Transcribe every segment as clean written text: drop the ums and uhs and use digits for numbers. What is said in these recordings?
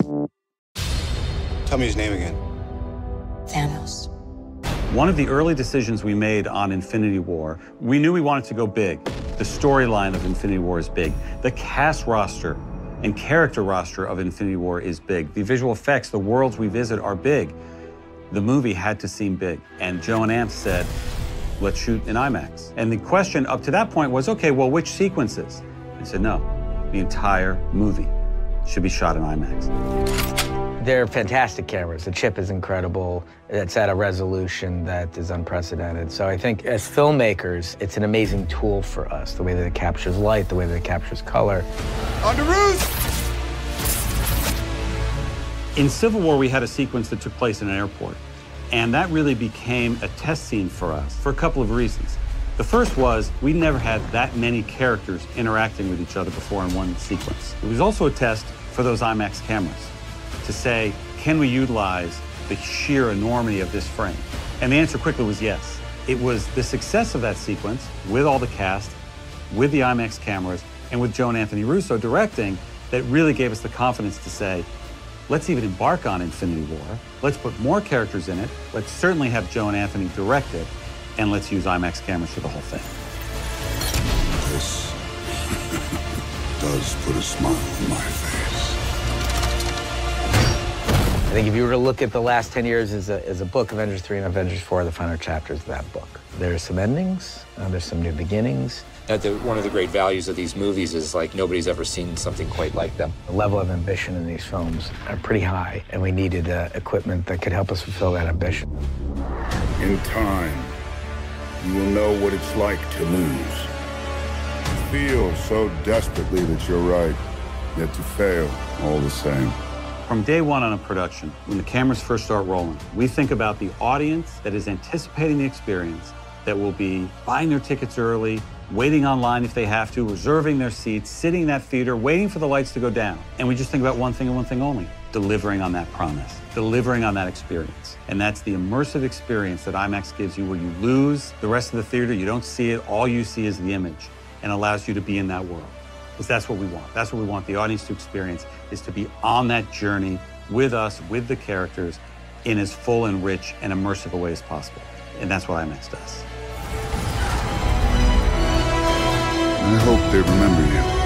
Tell me his name again. Thanos. One of the early decisions we made on Infinity War, we knew we wanted to go big. The storyline of Infinity War is big. The cast roster and character roster of Infinity War is big. The visual effects, the worlds we visit are big. The movie had to seem big. And Joe and Ant said, let's shoot in IMAX. And the question up to that point was, okay, well, which sequences? I said, no, the entire movie should be shot in IMAX. They're fantastic cameras. The chip is incredible. It's at a resolution that is unprecedented. So I think as filmmakers, it's an amazing tool for us, the way that it captures light, the way that it captures color. On the roof! In Civil War, we had a sequence that took place in an airport. And that really became a test scene for us for a couple of reasons. The first was we never had that many characters interacting with each other before in one sequence. It was also a test for those IMAX cameras to say, can we utilize the sheer enormity of this frame? And the answer quickly was yes. It was the success of that sequence with all the cast, with the IMAX cameras, and with Joe and Anthony Russo directing that really gave us the confidence to say, let's even embark on Infinity War. Let's put more characters in it. Let's certainly have Joe and Anthony direct it, and let's use IMAX cameras for the whole thing. This does put a smile on my face. I think if you were to look at the last 10 years as a book, Avengers 3 and Avengers 4 are the final chapters of that book. There's some endings, there's some new beginnings. One of the great values of these movies is like nobody's ever seen something quite like them. The level of ambition in these films are pretty high, and we needed equipment that could help us fulfill that ambition. In time, you will know what it's like to lose. To feel so desperately that you're right, yet to fail all the same. From day one on a production, when the cameras first start rolling, we think about the audience that is anticipating the experience, that will be buying their tickets early, waiting online if they have to, reserving their seats, sitting in that theater, waiting for the lights to go down. And we just think about one thing and one thing only, delivering on that promise, delivering on that experience. And that's the immersive experience that IMAX gives you, where you lose the rest of the theater, you don't see it, all you see is the image, and allows you to be in that world. Because that's what we want. That's what we want the audience to experience, is to be on that journey with us, with the characters, in as full and rich and immersive a way as possible. And that's what IMAX does. I hope they remember you.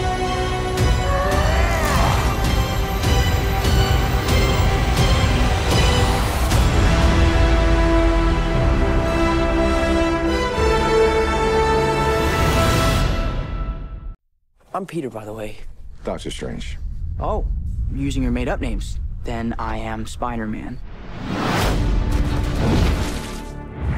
I'm Peter, by the way. Doctor Strange. Oh, using your made-up names. Then I am Spider-Man.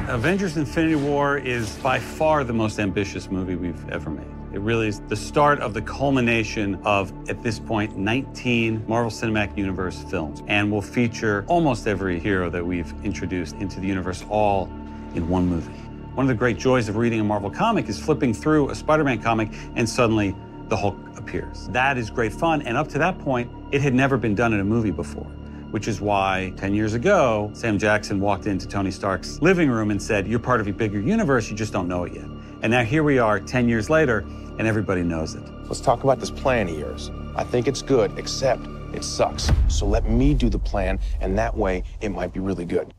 Avengers Infinity War is by far the most ambitious movie we've ever made. It really is the start of the culmination of, at this point, 19 Marvel Cinematic Universe films, and will feature almost every hero that we've introduced into the universe all in one movie. One of the great joys of reading a Marvel comic is flipping through a Spider-Man comic and suddenly the Hulk appears. That is great fun, and up to that point, it had never been done in a movie before, which is why 10 years ago, Sam Jackson walked into Tony Stark's living room and said, you're part of a bigger universe, you just don't know it yet. And now here we are 10 years later, and everybody knows it. Let's talk about this plan of yours. I think it's good, except it sucks. So let me do the plan, and that way it might be really good.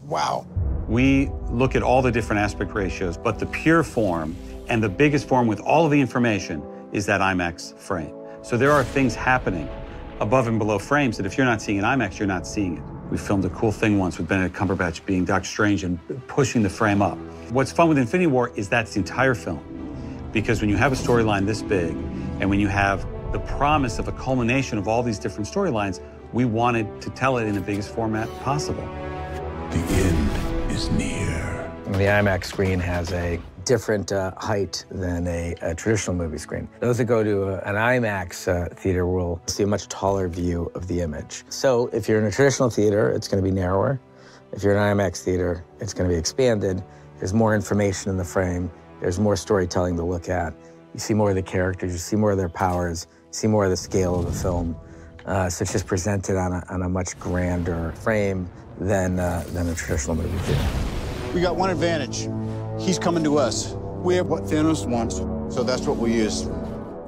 Wow. We look at all the different aspect ratios, but the pure form and the biggest form with all of the information is that IMAX frame. So there are things happening above and below frames that if you're not seeing in IMAX, you're not seeing it. We filmed a cool thing once with Benedict Cumberbatch being Doctor Strange and pushing the frame up. What's fun with Infinity War is that's the entire film. Because when you have a storyline this big, and when you have the promise of a culmination of all these different storylines, we wanted to tell it in the biggest format possible. The end is near. The IMAX screen has a different height than a traditional movie screen. Those that go to an IMAX theater will see a much taller view of the image. So if you're in a traditional theater, it's going to be narrower. If you're in an IMAX theater, it's going to be expanded. There's more information in the frame. There's more storytelling to look at. You see more of the characters, you see more of their powers, you see more of the scale of the film. So it's just presented on a much grander frame than a traditional movie theater. We got one advantage. He's coming to us. We have what Thanos wants, so that's what we use.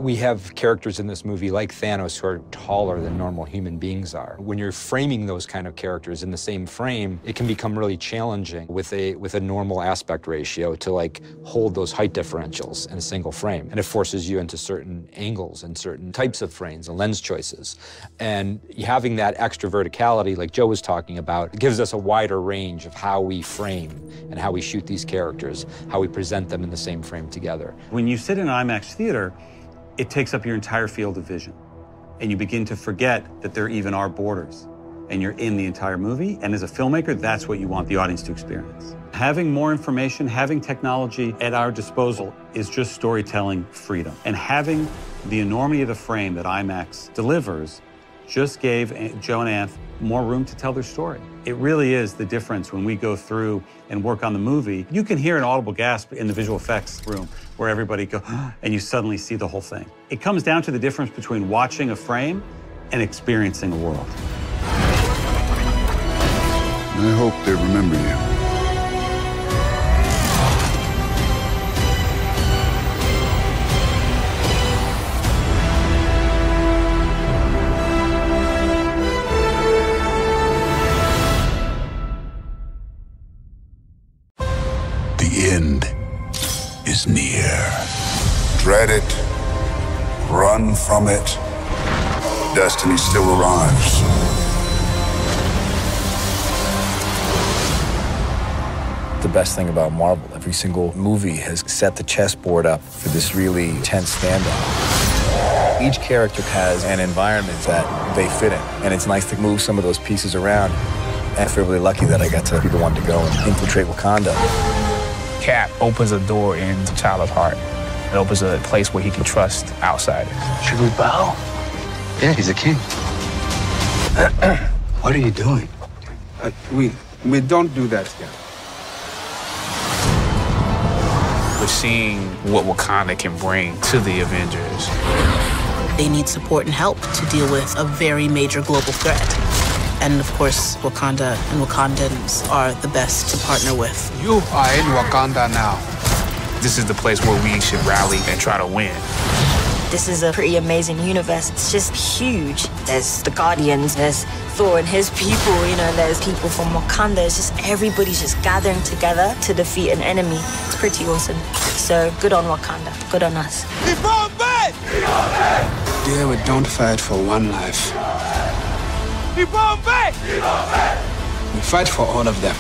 We have characters in this movie like Thanos who are taller than normal human beings are. When you're framing those kind of characters in the same frame, it can become really challenging with a normal aspect ratio to like hold those height differentials in a single frame. And it forces you into certain angles and certain types of frames and lens choices. And having that extra verticality, like Joe was talking about, gives us a wider range of how we frame and how we shoot these characters, how we present them in the same frame together. When you sit in an IMAX theater, it takes up your entire field of vision. And you begin to forget that there even are borders. And you're in the entire movie. And as a filmmaker, that's what you want the audience to experience. Having more information, having technology at our disposal is just storytelling freedom. And having the enormity of the frame that IMAX delivers just gave Joe and Anth more room to tell their story. It really is the difference when we go through and work on the movie. You can hear an audible gasp in the visual effects room where everybody goes, and you suddenly see the whole thing. It comes down to the difference between watching a frame and experiencing a world. I hope they remember you. The end is near. Dread it, run from it. Destiny still arrives. The best thing about Marvel, every single movie has set the chessboard up for this really tense standoff. Each character has an environment that they fit in, and it's nice to move some of those pieces around. And I feel really lucky that I got to be the one to go and infiltrate Wakanda. Cap opens a door in T'Challa's heart. It opens a place where he can trust outsiders. Should we bow? Yeah, he's a king. What are you doing? We don't do that here. We're seeing what Wakanda can bring to the Avengers. They need support and help to deal with a very major global threat. And of course, Wakanda and Wakandans are the best to partner with. You are in Wakanda now. This is the place where we should rally and try to win. This is a pretty amazing universe. It's just huge. There's the Guardians, there's Thor and his people, you know, there's people from Wakanda. It's just everybody's just gathering together to defeat an enemy. It's pretty awesome. So good on Wakanda, good on us. Yeah, we don't fight for one life. We fight for all of them.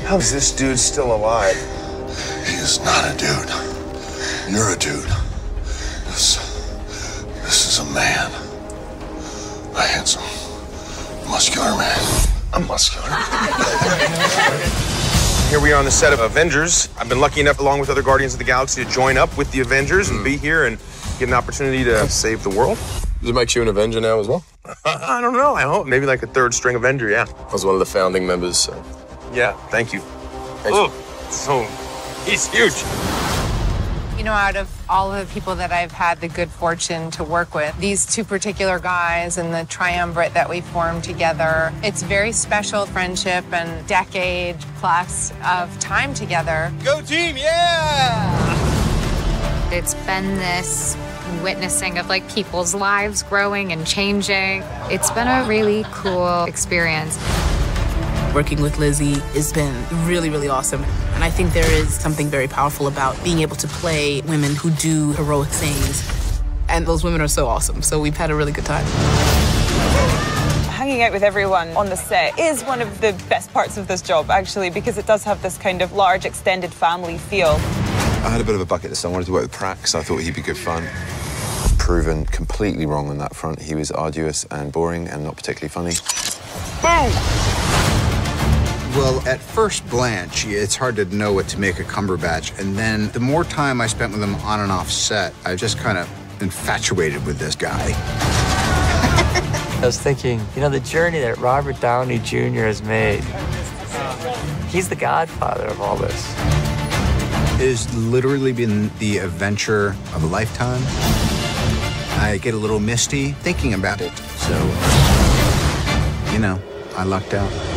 How is this dude still alive? He is not a dude. You're a dude. This is a man. A handsome, muscular man. I'm muscular. Here we are on the set of Avengers. I've been lucky enough, along with other Guardians of the Galaxy, to join up with the Avengers and be here and get an opportunity to save the world. Does it make you an Avenger now as well? I don't know. I hope. Maybe like a third string Avenger, yeah. I was one of the founding members, so. Yeah, thank you. Oh, so he's huge. You know, out of all of the people that I've had the good fortune to work with, these two particular guys and the triumvirate that we formed together, it's very special friendship and decade plus of time together. Go team, yeah! It's been this witnessing of like people's lives growing and changing. It's been a really cool experience. Working with Lizzie has been really, really awesome. And I think there is something very powerful about being able to play women who do heroic things. And those women are so awesome, so we've had a really good time. Hanging out with everyone on the set is one of the best parts of this job, actually, because it does have this kind of large, extended family feel. I had a bit of a bucket list. I wanted to work with Prax, so I thought he'd be good fun. Proven completely wrong on that front. He was arduous and boring and not particularly funny. Boom! Well, at first glance, it's hard to know what to make of Cumberbatch. And then the more time I spent with him on and off set, I just kind of infatuated with this guy. I was thinking, you know, the journey that Robert Downey Jr. has made, he's the godfather of all this. It has literally been the adventure of a lifetime. I get a little misty thinking about it, so, you know, I lucked out.